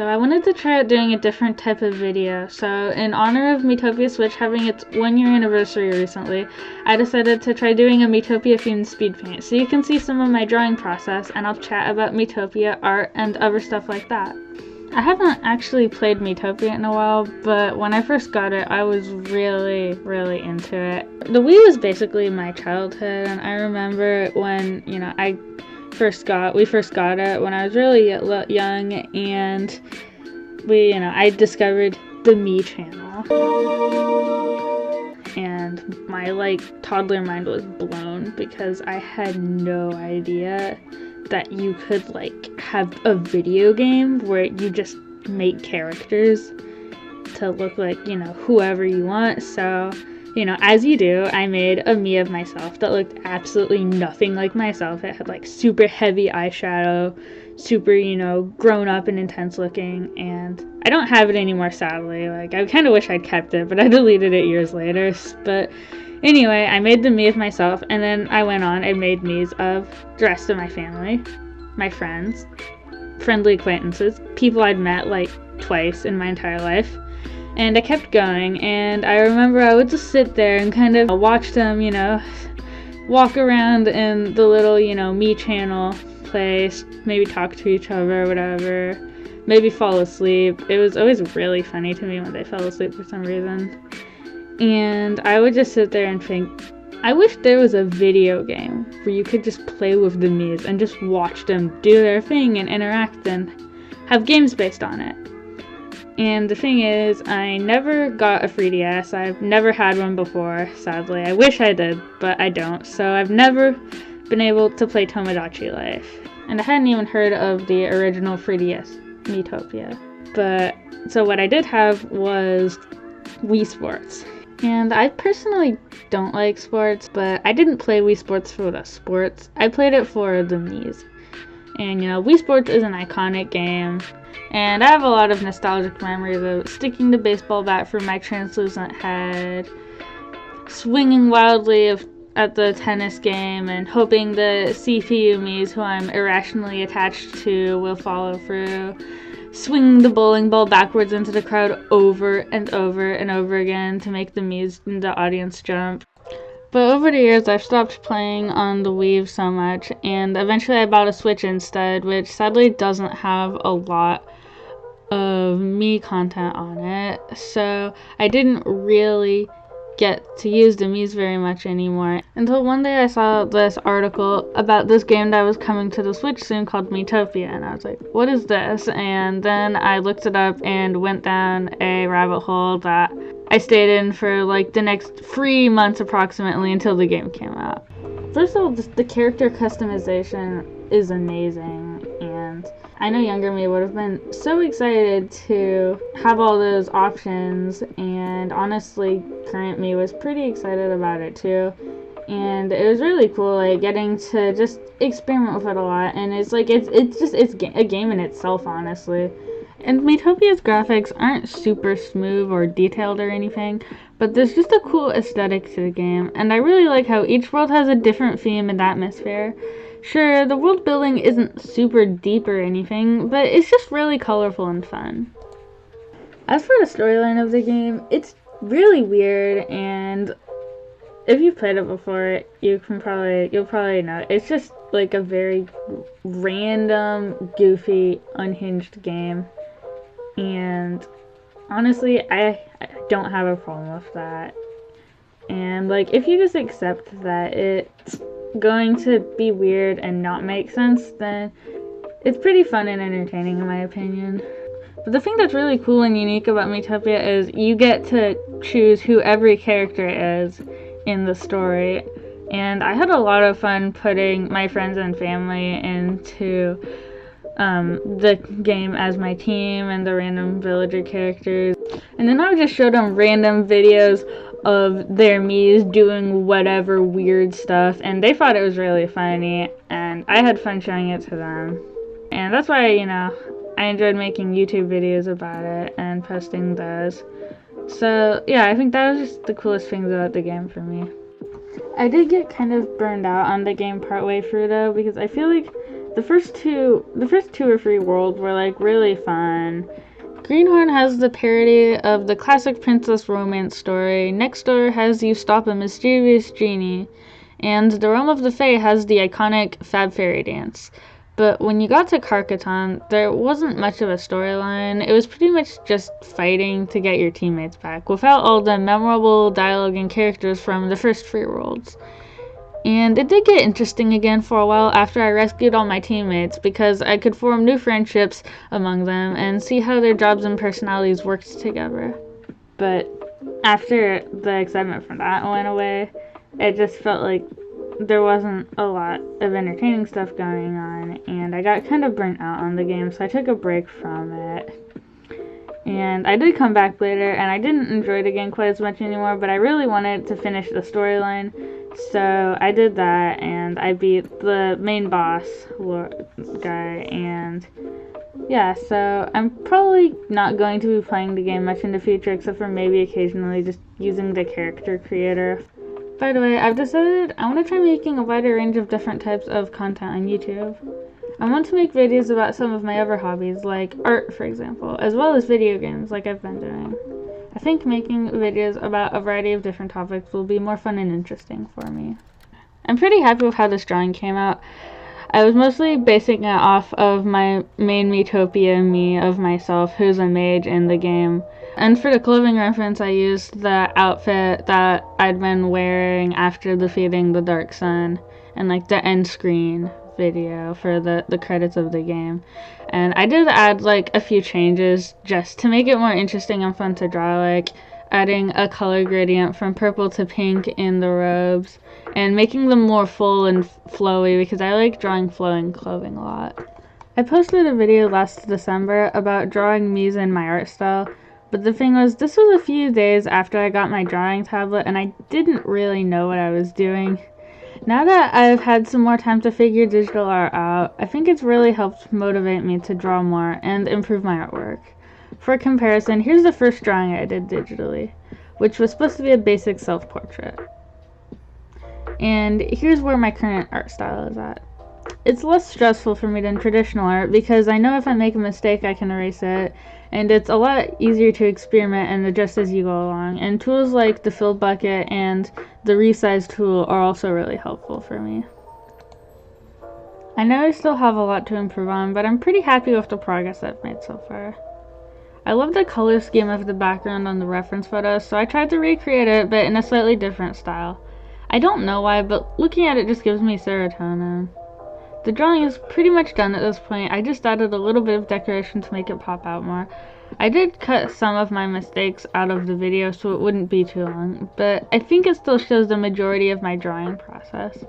So I wanted to try out doing a different type of video. So in honor of Miitopia Switch having its 1-year anniversary recently, I decided to try doing a Miitopia themed speed paint. So you can see some of my drawing process, and I'll chat about Miitopia art and other stuff like that. I haven't actually played Miitopia in a while, but when I first got it, I was really into it. The Wii was basically my childhood, and I remember when, we first got it when I was really young, and I discovered the Mii channel. And my toddler mind was blown because I had no idea that you could have a video game where you just make characters to look like, whoever you want. So, as you do, I made a Mii of myself that looked absolutely nothing like myself. It had super heavy eyeshadow, super, grown up and intense looking, and I don't have it anymore, sadly. I kind of wish I'd kept it, but I deleted it years later. But anyway, I made the Mii of myself, and then I went on and made Miis of the rest of my family, my friends, friendly acquaintances, people I'd met twice in my entire life. And I kept going, and I remember I would just sit there and kind of watch them, walk around in the little, Mii channel place, maybe talk to each other or whatever, maybe fall asleep. It was always really funny to me when they fell asleep for some reason. And I would just sit there and think, I wish there was a video game where you could just play with the Miis and just watch them do their thing and interact and have games based on it. And the thing is, I never got a 3DS. I've never had one before, sadly. I wish I did, but I don't. So I've never been able to play Tomodachi Life. And I hadn't even heard of the original 3DS Miitopia. So what I did have was Wii Sports. And I personally don't like sports, but I didn't play Wii Sports for the sports. I played it for the Miis. And Wii Sports is an iconic game. And I have a lot of nostalgic memories of sticking the baseball bat through my translucent head, swinging wildly at the tennis game, and hoping the CPU Miis who I'm irrationally attached to will follow through, swinging the bowling ball backwards into the crowd over and over and over again to make the Miis in the audience jump. But over the years, I've stopped playing on the Wii so much, and eventually I bought a Switch instead, which sadly doesn't have a lot of Mii content on it, so I didn't really get to use the Miis very much anymore until one day I saw this article about this game that was coming to the Switch soon called Miitopia, and I was like, what is this? And then I looked it up and went down a rabbit hole that I stayed in for the next 3 months approximately until the game came out. First of all, the character customization is amazing, and I know younger me would have been so excited to have all those options, and honestly, current me was pretty excited about it too. And it was really cool, getting to just experiment with it a lot, and it's a game in itself, honestly. And Miitopia's graphics aren't super smooth or detailed or anything, but there's just a cool aesthetic to the game, and I really like how each world has a different theme and atmosphere. Sure, the world building isn't super deep or anything, but it's just really colorful and fun. As for the storyline of the game, it's really weird, and if you've played it before, you'll probably know. It's just a very random, goofy, unhinged game. And honestly, I don't have a problem with that. And if you just accept that it's going to be weird and not make sense, then it's pretty fun and entertaining in my opinion. But the thing that's really cool and unique about Miitopia is you get to choose who every character is in the story. And I had a lot of fun putting my friends and family into the game as my team and the random villager characters. And then I would just show them random videos of their Miis doing whatever weird stuff, and they thought it was really funny, and I had fun showing it to them. And that's why, I enjoyed making YouTube videos about it and posting those. So yeah, I think that was just the coolest things about the game for me. I did get kind of burned out on the game partway through though, because I feel like The first two or three worlds were like really fun. Greenhorn has the parody of the classic princess romance story. Next door has You Stop a Mischievous Genie. And the Realm of the Fae has the iconic Fab Fairy Dance. But when you got to Carcaton, there wasn't much of a storyline. It was pretty much just fighting to get your teammates back, without all the memorable dialogue and characters from the first three worlds. And it did get interesting again for a while after I rescued all my teammates, because I could form new friendships among them and see how their jobs and personalities worked together. But after the excitement from that went away, it just felt like there wasn't a lot of entertaining stuff going on, and I got kind of burnt out on the game, so I took a break from it. And I did come back later, and I didn't enjoy the game quite as much anymore, but I really wanted to finish the storyline, so I did that, and I beat the main boss guy, and yeah, so I'm probably not going to be playing the game much in the future, except for maybe occasionally just using the character creator. By the way, I've decided I want to try making a wider range of different types of content on YouTube. I want to make videos about some of my other hobbies, like art, for example, as well as video games, like I've been doing. I think making videos about a variety of different topics will be more fun and interesting for me. I'm pretty happy with how this drawing came out. I was mostly basing it off of my main Miitopia me of myself, who's a mage in the game. And for the clothing reference, I used the outfit that I'd been wearing after defeating the Dark Sun, and like the end screen video for the credits of the game. And I did add like a few changes just to make it more interesting and fun to draw, like adding a color gradient from purple to pink in the robes, and making them more full and flowy because I like drawing flowing clothing a lot. I posted a video last December about drawing miis in my art style, but the thing was, this was a few days after I got my drawing tablet and I didn't really know what I was doing. Now that I've had some more time to figure digital art out, I think it's really helped motivate me to draw more and improve my artwork. For comparison, here's the first drawing I did digitally, which was supposed to be a basic self-portrait. And here's where my current art style is at. It's less stressful for me than traditional art because I know if I make a mistake I can erase it, and it's a lot easier to experiment and adjust as you go along, and tools like the fill bucket and the resize tool are also really helpful for me. I know I still have a lot to improve on, but I'm pretty happy with the progress I've made so far. I love the color scheme of the background on the reference photos, so I tried to recreate it, but in a slightly different style. I don't know why, but looking at it just gives me serotonin. The drawing is pretty much done at this point. I just added a little bit of decoration to make it pop out more. I did cut some of my mistakes out of the video so it wouldn't be too long, but I think it still shows the majority of my drawing process.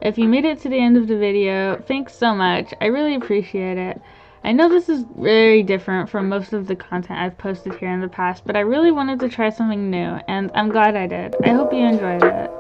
If you made it to the end of the video, thanks so much. I really appreciate it. I know this is very different from most of the content I've posted here in the past, but I really wanted to try something new, and I'm glad I did. I hope you enjoyed it.